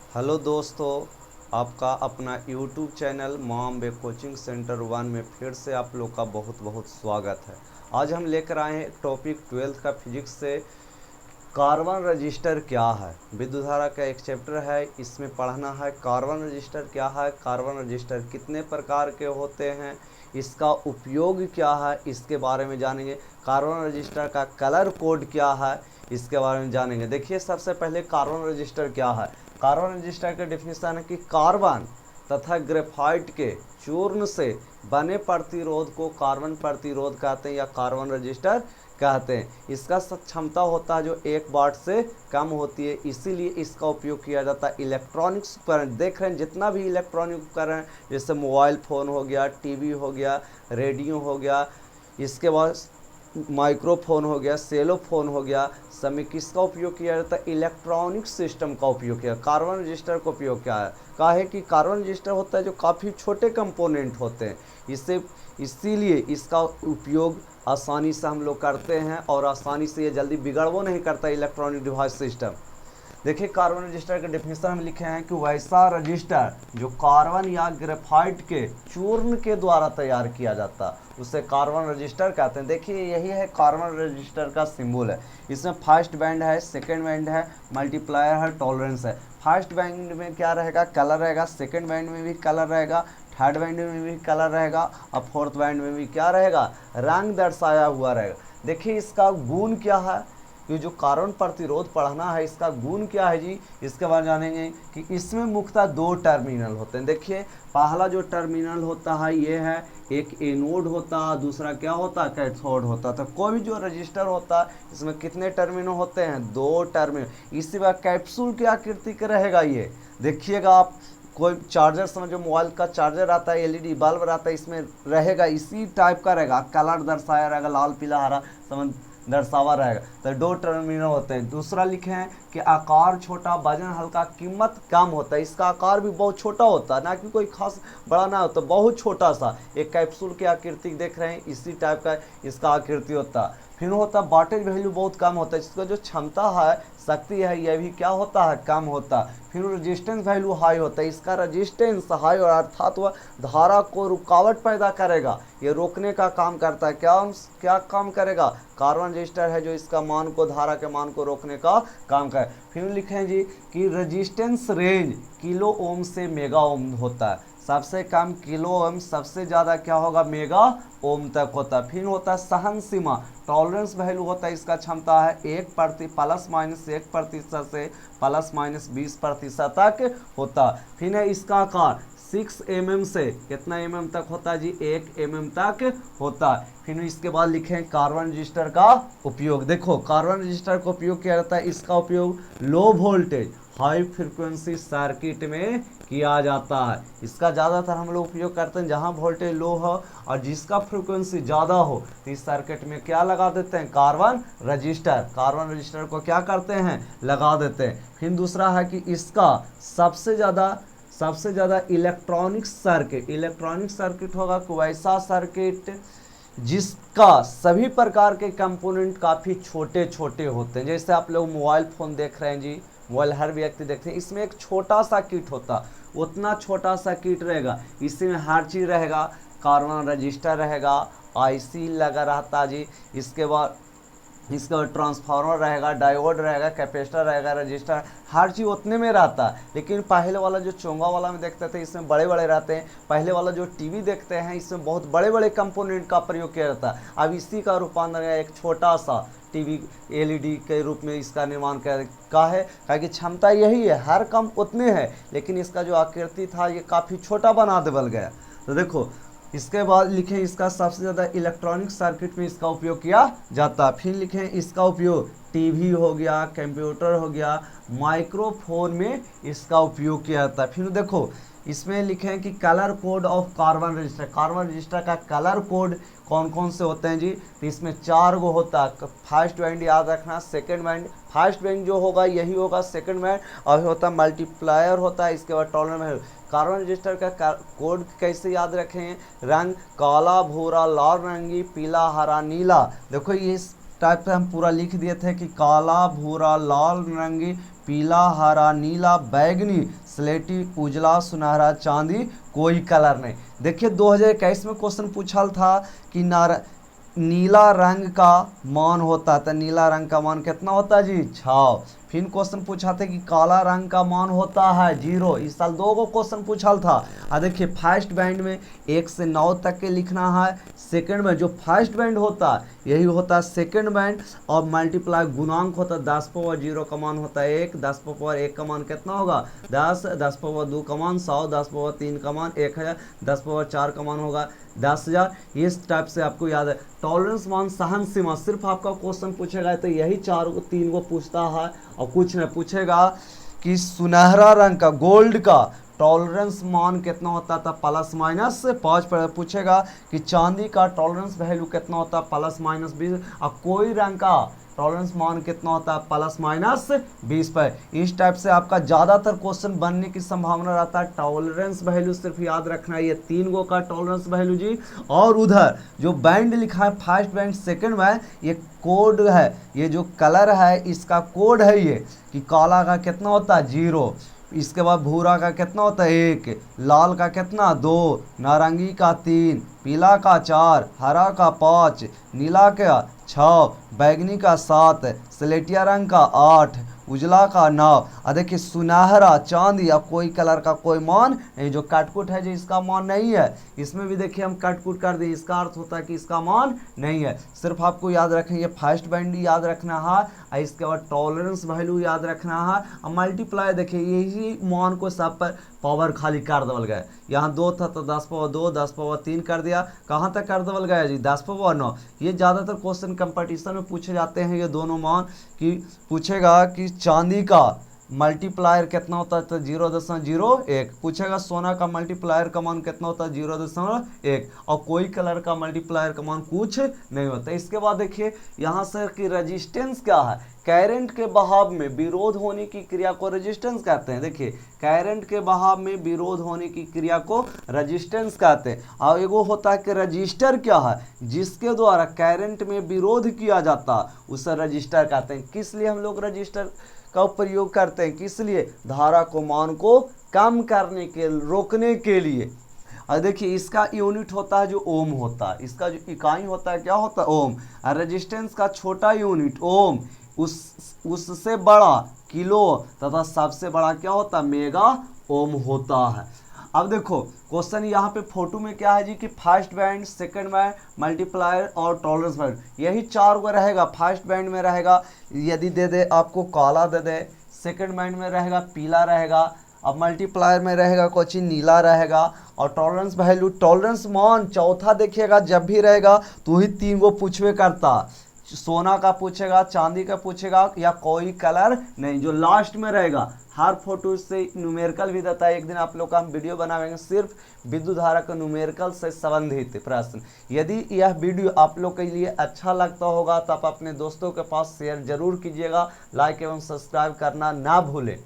Hello दोस्तों, आपका अपना यूट्यूब चैनल मॉम बे कोचिंग सेंटर 1 में फिर से आप लोग का बहुत बहुत स्वागत है। आज हम लेकर आए हैं एक टॉपिक 12th का फिजिक्स से, कार्बन रजिस्टर क्या है। विद्युत धारा का एक चैप्टर है, इसमें पढ़ना है कार्बन रजिस्टर क्या है, कार्बन रजिस्टर कितने प्रकार के होते हैं, इसका उपयोग क्या है, इसके बारे में जानेंगे। कार्बन रजिस्टर का कलर कोड क्या है, इसके बारे में जानेंगे। देखिए, सबसे पहले कार्बन रजिस्टर क्या है। कार्बन रजिस्टर का डेफिनेशन है कि कार्बन तथा ग्रेफाइट के चूर्ण से बने प्रतिरोध को कार्बन प्रतिरोध कहते हैं या कार्बन रजिस्टर कहते हैं। इसका क्षमता होता है जो 1 वाट से कम होती है, इसीलिए इसका उपयोग किया जाता है। इलेक्ट्रॉनिक्स उपकरण देख रहे हैं, जितना भी इलेक्ट्रॉनिक उपकरण जैसे मोबाइल फ़ोन हो गया, टीवी हो गया, रेडियो हो गया, इसके बाद माइक्रोफोन हो गया, सेलो फोन हो गया, सब में किसका उपयोग किया जाता है? इलेक्ट्रॉनिक सिस्टम का उपयोग किया। कार्बन रजिस्टर का उपयोग क्या है? कहा है कि कार्बन रजिस्टर होता है जो काफ़ी छोटे कंपोनेंट होते हैं, इससे इसीलिए इसका उपयोग आसानी से हम लोग करते हैं और आसानी से ये जल्दी बिगड़वो नहीं करता इलेक्ट्रॉनिक डिवाइस सिस्टम। देखिए, कार्बन रजिस्टर का डेफिनेशन हम लिखे हैं कि वैसा रजिस्टर जो कार्बन या ग्रेफाइट के चूर्ण के द्वारा तैयार किया जाता उसे कार्बन रजिस्टर कहते हैं। देखिए, यही है कार्बन रजिस्टर का सिंबल है। इसमें फर्स्ट बैंड है, सेकंड बैंड है, मल्टीप्लायर है, टॉलरेंस है। फर्स्ट बैंड में क्या रहेगा? कलर रहेगा। सेकंड बैंड में भी कलर रहेगा। थर्ड बैंड में भी कलर रहेगा और फोर्थ बैंड में भी क्या रहेगा? रंग दर्शाया हुआ रहेगा। देखिए, इसका गुण क्या है? ये जो कार्बन प्रतिरोध पढ़ना है, इसका गुण क्या है जी, इसके बारे में जानेंगे कि इसमें मुख्यतः 2 टर्मिनल होते हैं। देखिए, पहला जो टर्मिनल होता है ये है, एक एनोड होता है, दूसरा क्या होता है? कैथोड होता है। तो कोई भी जो रजिस्टर होता है इसमें कितने टर्मिनल होते हैं? 2 टर्मिनल। इसी बार कैप्सूल की आकृति का रहेगा ये। देखिएगा आप, कोई चार्जर समझ, जो मोबाइल का चार्जर आता है, एलईडी बल्ब रहता है, इसमें रहेगा इसी टाइप का रहेगा, कलर दर्शाया रहेगा, लाल पीला हरा समझ दर्शावा रहेगा। तो 2 टर्मिनल होते हैं। दूसरा लिखे हैं कि आकार छोटा, वजन हल्का, कीमत कम होता है। इसका आकार भी बहुत छोटा होता है, ना कि कोई खास बड़ा ना होता, बहुत छोटा सा। एक कैप्सूल की आकृति देख रहे हैं, इसी टाइप का इसका आकृति होता है। फिर होता है वाटेज वैल्यू बहुत कम होता है, इसका जो क्षमता है, शक्ति है, यह भी क्या होता है? कम होता है। फिर रेजिस्टेंस वैल्यू हाई होता है, इसका रेजिस्टेंस हाई और अर्थात वह धारा को रुकावट पैदा करेगा, ये रोकने का काम करता है। क्या काम करेगा? कार्बन रजिस्टर है जो इसका मान को, धारा के मान को रोकने का काम करे। फिर लिखें जी कि रेजिस्टेंस रेंज किलो ओम से मेगा ओम होता है। सबसे कम किलो ओम, सबसे ज़्यादा क्या होगा? मेगा ओम तक होता है। फिर होता है सहन सीमा, टॉलरेंस वैल्यू होता है, इसका क्षमता है +-1% से +-20% तक होता। फिर है इसका आकार 6 mm से कितना mm तक होता है जी? 1 mm तक होता है। फिर इसके बाद लिखें कार्बन रजिस्टर का उपयोग। देखो, कार्बन रजिस्टर का उपयोग किया जाता है, इसका उपयोग low voltage high frequency circuit में किया जाता है। इसका ज़्यादातर हम लोग उपयोग करते हैं जहाँ वोल्टेज लो हो और जिसका फ्रिक्वेंसी ज़्यादा हो, तो इस सर्किट में क्या लगा देते हैं? Carbon register. कार्बन रजिस्टर को क्या करते हैं? लगा देते हैं। फिर दूसरा है कि इसका सबसे ज़्यादा इलेक्ट्रॉनिक सर्किट होगा कोई ऐसा सर्किट जिसका सभी प्रकार के कंपोनेंट काफ़ी छोटे छोटे होते हैं। जैसे आप लोग मोबाइल फ़ोन देख रहे हैं जी, मोबाइल हर व्यक्ति देखते हैं, इसमें एक छोटा सा किट होता, उतना छोटा सा किट रहेगा, इसमें हर चीज़ रहेगा। कार्बन रजिस्टर रहेगा, आईसी लगा रहता जी, इसके बाद इसका ट्रांसफार्मर रहेगा, डायोड रहेगा, कैपेसिटर रहेगा, रजिस्टर, हर चीज़ उतने में रहता है। लेकिन पहले वाला जो चोंगा वाला में देखते थे, इसमें बड़े बड़े रहते हैं। पहले वाला जो टीवी देखते हैं, इसमें बहुत बड़े बड़े कंपोनेंट का प्रयोग किया जाता है। अब इसी का रूपांतर एक छोटा सा टीवी एलईडी के रूप में इसका निर्माण का है, क्योंकि क्षमता यही है, हर कम उतने है, लेकिन इसका जो आकृति था ये काफ़ी छोटा बना देवल गया। तो देखो, इसके बाद लिखें इसका सबसे ज़्यादा इलेक्ट्रॉनिक सर्किट में इसका उपयोग किया जाता है। फिर लिखें इसका उपयोग टीवी हो गया, कंप्यूटर हो गया, माइक्रोफोन में इसका उपयोग किया जाता है। फिर देखो, इसमें लिखें कि colour code of carbon register. Carbon register का कलर कोड कौन कौन से होते हैं जी? तो इसमें 4 गो होता है। फर्स्ट बैंड याद रखना, सेकंड बैंड, फर्स्ट बैंड जो होगा यही होगा, सेकंड बैंड और होता है मल्टीप्लायर होता है, इसके बाद टॉलरेंस। कार्बन रजिस्टर का कोड कैसे याद रखें? रंग काला, भूरा, लाल रंगी, पीला, हरा, नीला। देखो, ये टाइप से हम पूरा लिख दिए थे कि काला, भूरा, लाल, नारंगी, पीला, हरा, नीला, बैगनी, स्लेटी, उजला, सुनहरा, चांदी, कोई कलर नहीं। देखिए 2021 में क्वेश्चन पूछा था कि नीला रंग का मान होता है, तो नीला रंग का मान कितना होता है जी 6। फिर क्वेश्चन पूछा था कि काला रंग का मान होता है 0। इस साल 2 को क्वेश्चन पूछा था। देखिए फर्स्ट बैंड में 1 से 9 तक के लिखना है। सेकंड में जो फर्स्ट बैंड होता है यही होता है सेकंड बैंड, और मल्टीप्लाई गुणांक होता है 10 पावर 0 का मान होता है 1, 10 पावर 1 का मान कितना होगा 10, 10 पावर 2 का मान 100, 10 पावर 3 का मान 1000, 10 पावर 4 का मान होगा 10,000। इस टाइप से आपको याद है। टॉलरेंस मान, सहन सीमा, सिर्फ आपका क्वेश्चन पूछेगा तो यही 3 को पूछता है और कुछ नहीं पूछेगा। कि सुनहरा रंग का, गोल्ड का टॉलरेंस मान कितना होता था +- 5 पूछेगा। कि चांदी का टॉलरेंस वैल्यू कितना होता है +-20। और कोई रंग का टॉलरेंस मान कितना होता है +-20 पर। इस टाइप से आपका ज़्यादातर क्वेश्चन बनने की संभावना रहता है। टॉलरेंस वैल्यू सिर्फ याद रखना है, ये 3 गो का टॉलरेंस वैल्यू जी। और उधर जो बैंड लिखा है फर्स्ट बैंड सेकंड बैंड, ये कोड है, ये जो कलर है इसका कोड है ये। कि काला का कितना होता है 0, इसके बाद भूरा का कितना होता है 1, लाल का कितना 2, नारंगी का 3, पीला का 4, हरा का 5, नीला का 6, बैगनी का 7, स्लेटिया रंग का 8, उजला का 9। और देखिए सुनहरा, चांदी या कोई कलर का कोई मान नहीं। जो कटकुट है जो इसका मान नहीं है, इसमें भी देखिए हम कटकुट कर दिए, इसका अर्थ होता है कि इसका मान नहीं है। सिर्फ आपको याद रखें ये फर्स्ट बैंड याद रखना है, और इसके बाद टॉलरेंस वैल्यू याद रखना है। और मल्टीप्लाई देखिए यही मान को सब पर पावर खाली कर दबल गया। यहाँ 2 था तो 10 पावर 2, 10 पावर 3 कर दिया। कहाँ तक कर दबल गया जी 10 पावर 9। ये ज़्यादातर क्वेश्चन कंपटीशन में पूछे जाते हैं ये दोनों मान। कि पूछेगा कि चांदी का मल्टीप्लायर कितना होता है तो 0.01 पूछेगा। सोना का मल्टीप्लायर का मान कितना होता है 0.1, और कोई कलर का मल्टीप्लायर का मान कुछ नहीं होता। इसके बाद देखिए यहाँ से कि रेजिस्टेंस क्या है। करंट के बहाव में विरोध होने की क्रिया को रेजिस्टेंस कहते हैं। देखिए करंट के बहाव में विरोध होने की क्रिया को रेजिस्टेंस कहते हैं। और एगो होता है कि रजिस्टर क्या है, जिसके द्वारा करंट में विरोध किया जाता उसे रजिस्टर कहते हैं। किस लिए हम लोग रजिस्टर का प्रयोग करते हैं, किस लिए, धारा को मान को कम करने के, रोकने के लिए। और देखिए इसका यूनिट होता है जो ओम होता है, इसका जो इकाई होता है क्या होता है ओम। और रेजिस्टेंस का छोटा यूनिट ओम, उससे बड़ा किलो, तथा सबसे बड़ा क्या होता है मेगा ओम होता है। अब देखो क्वेश्चन यहाँ पे फोटो में क्या है जी कि first band, second band, multiplier और टॉलरेंस बैंड, यही 4 को रहेगा। फर्स्ट बैंड में रहेगा यदि दे दे आपको काला दे दे, सेकंड बैंड में रहेगा पीला रहेगा, अब मल्टीप्लायर में रहेगा कुछ नीला रहेगा, और टॉलरेंस वैल्यू, टॉलरेंस मान चौथा देखिएगा जब भी रहेगा तो ही 3 को पूछवे करता। सोना का पूछेगा, चांदी का पूछेगा, या कोई कलर नहीं। जो लास्ट में रहेगा हर फोटो से न्यूमेरिकल भी देता है। एक दिन आप लोग का हम वीडियो बनाएंगे सिर्फ विद्युत धारा का न्यूमेरिकल से संबंधित प्रश्न। यदि यह वीडियो आप लोग के लिए अच्छा लगता होगा तो आप अपने दोस्तों के पास शेयर जरूर कीजिएगा। लाइक एवं सब्सक्राइब करना ना भूलें।